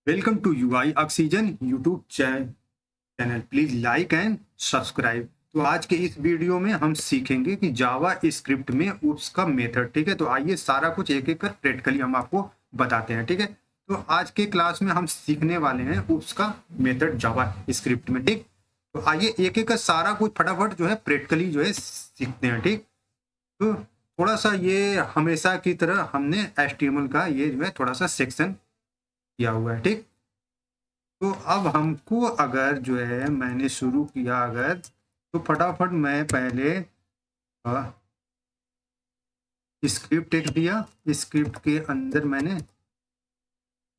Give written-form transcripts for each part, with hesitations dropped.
Welcome to UI oxygen YouTube channel. Please like and subscribe. तो आज के इस वीडियो में हम सीखेंगे कि जावा स्क्रिप्ट में उप्स का मेथड। ठीक है, तो आइए सारा कुछ एक एक कर प्रैक्टिकली हम आपको बताते हैं। ठीक है, तो आज के क्लास में हम सीखने वाले हैं उप्स का मेथड जावा स्क्रिप्ट में। ठीक, तो आइए एक एक कर सारा कुछ फटाफट जो है प्रैक्टिकली जो है सीखते हैं। ठीक, तो थोड़ा सा ये हमेशा की तरह हमने HTML का ये जो है थोड़ा सा सेक्शन किया हुआ है। ठीक, तो अब हमको अगर जो है मैंने शुरू किया अगर, तो फटाफट मैं पहले स्क्रिप्ट एक दिया। स्क्रिप्ट के अंदर मैंने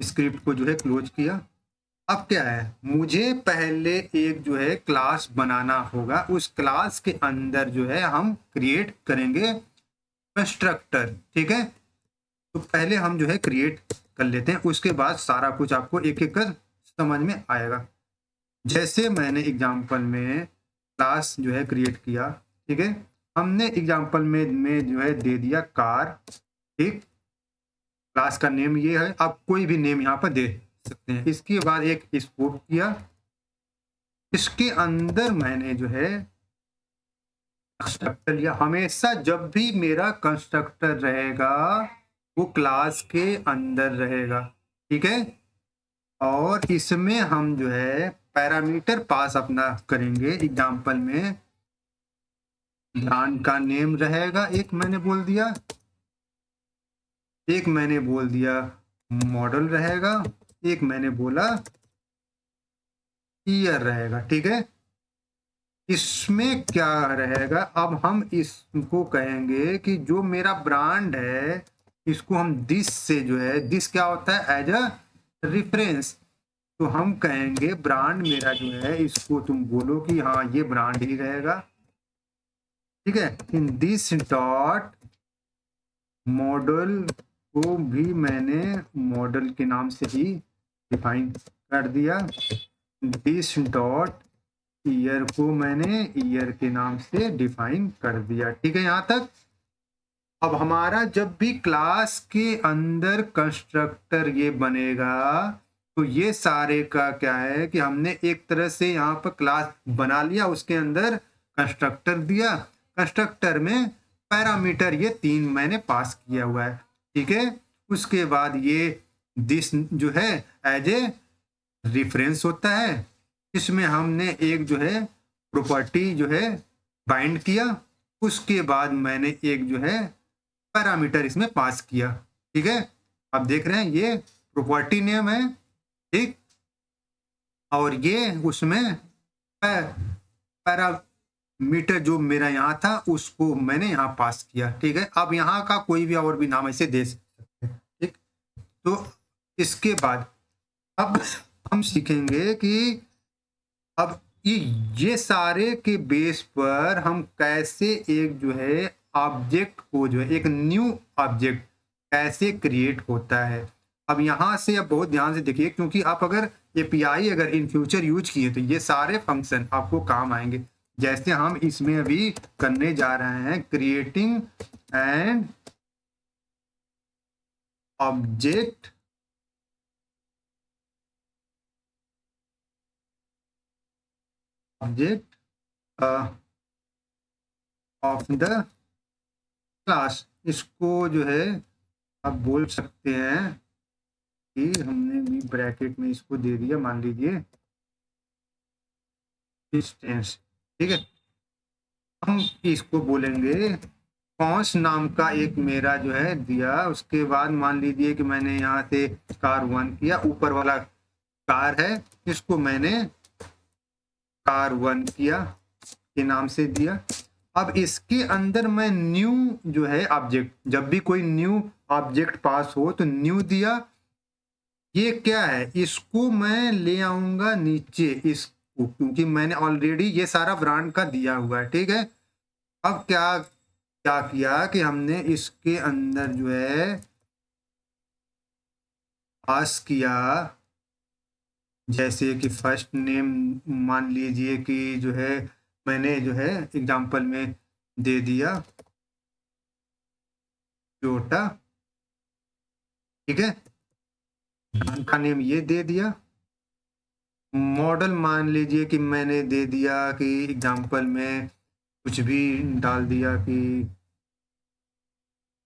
स्क्रिप्ट को जो है क्लोज किया। अब क्या है, मुझे पहले एक जो है क्लास बनाना होगा। उस क्लास के अंदर जो है हम क्रिएट करेंगे कंस्ट्रक्टर। ठीक है, तो पहले हम जो है क्रिएट कर लेते हैं, उसके बाद सारा कुछ आपको एक एक कर समझ में आएगा। जैसे मैंने एग्जांपल में क्लास जो है क्रिएट किया। ठीक है, हमने एग्जांपल में जो है दे दिया कार। ठीक, क्लास का नेम ये है, आप कोई भी नेम यहाँ पर दे सकते हैं। इसके बाद एक एक्सपोर्ट किया। इसके अंदर मैंने जो है कंस्ट्रक्टर लिया। हमेशा जब भी मेरा कंस्ट्रक्टर रहेगा वो क्लास के अंदर रहेगा। ठीक है, और इसमें हम जो है पैरामीटर पास अपना करेंगे। एग्जांपल में ब्रांड का नेम रहेगा, एक मैंने बोल दिया, एक मैंने बोल दिया मॉडल रहेगा, एक मैंने बोला ईयर रहेगा। ठीक है, इसमें क्या रहेगा, अब हम इसको कहेंगे कि जो मेरा ब्रांड है इसको हम दिस से जो है, दिस क्या होता है, एज अ रिफरेंस। तो हम कहेंगे ब्रांड मेरा जो है, इसको तुम बोलो कि हाँ ये ब्रांड ही रहेगा। ठीक है, इन दिस डॉट मॉडल को भी मैंने मॉडल के नाम से ही डिफाइन कर दिया। दिस डॉट ईयर को मैंने ईयर के नाम से डिफाइन कर दिया। ठीक है, यहाँ तक। अब हमारा जब भी क्लास के अंदर कंस्ट्रक्टर ये बनेगा, तो ये सारे का क्या है कि हमने एक तरह से यहाँ पर क्लास बना लिया, उसके अंदर कंस्ट्रक्टर दिया। कंस्ट्रक्टर में पैरामीटर ये 3 मैंने पास किया हुआ है। ठीक है, उसके बाद ये दिस जो है एज ए रेफरेंस होता है। इसमें हमने एक जो है प्रॉपर्टी जो है बाइंड किया। उसके बाद मैंने एक जो है पैरामीटर इसमें पास किया। ठीक है, अब देख रहे हैं ये प्रॉपर्टी नेम है। ठीक, और ये उसमें पैरामीटर जो मेरा यहाँ था उसको मैंने यहाँ पास किया। ठीक है, अब यहाँ का कोई भी और भी नाम ऐसे दे सकते हैं। ठीक, तो इसके बाद अब हम सीखेंगे कि अब ये सारे के बेस पर हम कैसे एक जो है ऑब्जेक्ट को जो है एक न्यू ऑब्जेक्ट कैसे क्रिएट होता है। अब यहाँ से अब बहुत ध्यान से देखिए, क्योंकि आप अगर एपीआई अगर इन फ्यूचर यूज किए तो ये सारे फंक्शन आपको काम आएंगे। जैसे हम इसमें अभी करने जा रहे हैं creating and object object of the class. इसको जो है आप बोल सकते हैं कि हमने भी ब्रैकेट में इसको दे दिया, मान लीजिए डिस्टेंस। ठीक है, हम इसको बोलेंगे कौंस नाम का एक मेरा जो है दिया। उसके बाद मान लीजिए कि मैंने यहाँ से कार 1 किया, ऊपर वाला कार है, इसको मैंने कार 1 किया के नाम से दिया। अब इसके अंदर मैं न्यू जो है ऑब्जेक्ट, जब भी कोई न्यू ऑब्जेक्ट पास हो तो न्यू दिया। ये क्या है, इसको मैं ले आऊंगा नीचे इसको, क्योंकि मैंने ऑलरेडी ये सारा ब्रांड का दिया हुआ है। ठीक है, अब क्या क्या किया कि हमने इसके अंदर जो है पास किया, जैसे कि फर्स्ट नेम मान लीजिए कि जो है मैंने जो है एग्जांपल में दे दिया टोयोटा। ठीक है, ब्रांड का नेम ये दे दिया। मॉडल मान लीजिए कि मैंने दे दिया कि एग्जांपल में कुछ भी डाल दिया कि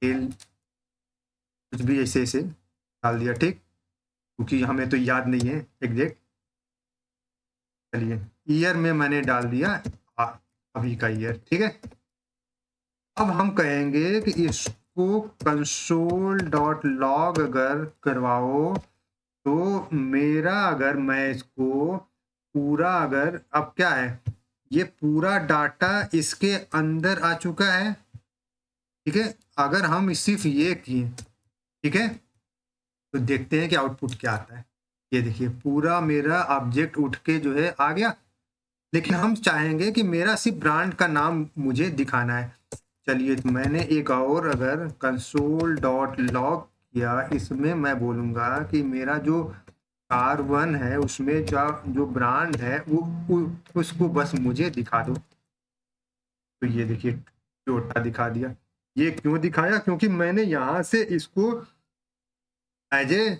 तेल, कुछ भी ऐसे ऐसे डाल दिया, ठीक, क्योंकि हमें तो याद नहीं है एग्जैक्ट। चलिए ईयर में मैंने डाल दिया अभी का ईयर, ठीक है। अब हम कहेंगे कि इसको कंसोल डॉट लॉग अगर करवाओ तो मेरा, अगर मैं इसको पूरा, अगर अब क्या है, ये पूरा डाटा इसके अंदर आ चुका है, ठीक है। अगर हम सिर्फ ये किए, ठीक है, तो देखते हैं कि आउटपुट क्या आता है। ये देखिए पूरा मेरा ऑब्जेक्ट उठ के जो है आ गया, लेकिन हम चाहेंगे कि मेरा सिर्फ ब्रांड का नाम मुझे दिखाना है। चलिए तो मैंने एक और अगर कंसोल डॉट लॉग किया, इसमें मैं बोलूँगा कि मेरा जो कार वन है उसमें जो ब्रांड है उसको बस मुझे दिखा दो। तो ये देखिए टोयोटा दिखा दिया। ये क्यों दिखाया? क्योंकि मैंने यहाँ से इसको एज ए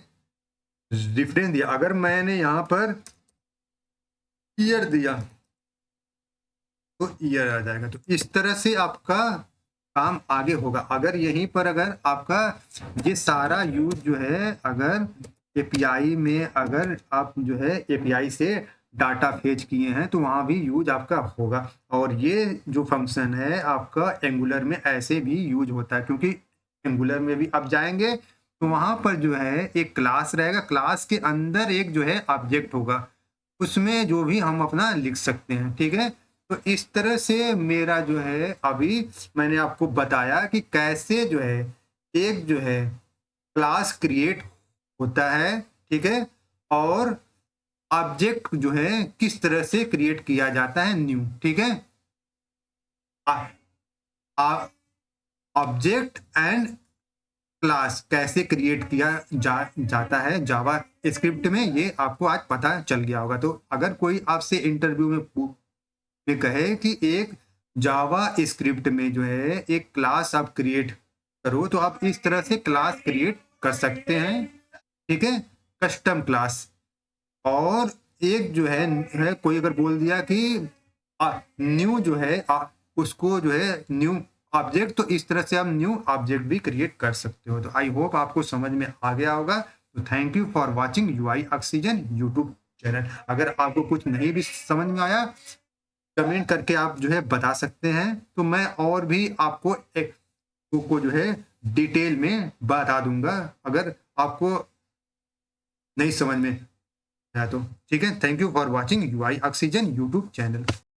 रेफरेंस दिया। अगर मैंने यहाँ पर ईयर दिया तो ईयर आ जाएगा। तो इस तरह से आपका काम आगे होगा। अगर यहीं पर अगर आपका ये सारा यूज जो है, अगर एपीआई में अगर आप जो है एपीआई से डाटा फेच किए हैं तो वहाँ भी यूज आपका होगा। और ये जो फंक्शन है आपका एंगुलर में ऐसे भी यूज होता है, क्योंकि एंगुलर में भी आप जाएंगे तो वहाँ पर जो है एक क्लास रहेगा, क्लास के अंदर एक जो है ऑब्जेक्ट होगा, उसमें जो भी हम अपना लिख सकते हैं, ठीक है। तो इस तरह से मेरा जो है अभी मैंने आपको बताया कि कैसे जो है एक जो है क्लास क्रिएट होता है, ठीक है, और ऑब्जेक्ट जो है किस तरह से क्रिएट किया जाता है न्यू, ठीक है। ऑब्जेक्ट एंड क्लास कैसे क्रिएट किया जाता है जावा स्क्रिप्ट में, ये आपको आज पता चल गया होगा। तो अगर कोई आपसे इंटरव्यू में कहे कि एक जावा स्क्रिप्ट में जो है एक क्लास आप क्रिएट करो, तो आप इस तरह से क्लास क्रिएट कर सकते हैं, ठीक है, कस्टम क्लास। और एक जो है कोई अगर बोल दिया कि न्यू जो है उसको जो है न्यू ऑब्जेक्ट, तो इस तरह से आप न्यू ऑब्जेक्ट भी क्रिएट कर सकते हो। तो आई होप आपको समझ में आ गया होगा। तो thank you for watching UI oxygen YouTube channel. अगर आपको कुछ नहीं भी समझ में आया, कमेंट करके आप जो है बता सकते हैं, तो मैं और भी आपको एक को जो है डिटेल में बता दूंगा अगर आपको नहीं समझ में आया तो, ठीक है। Thank you for watching UI oxygen YouTube channel.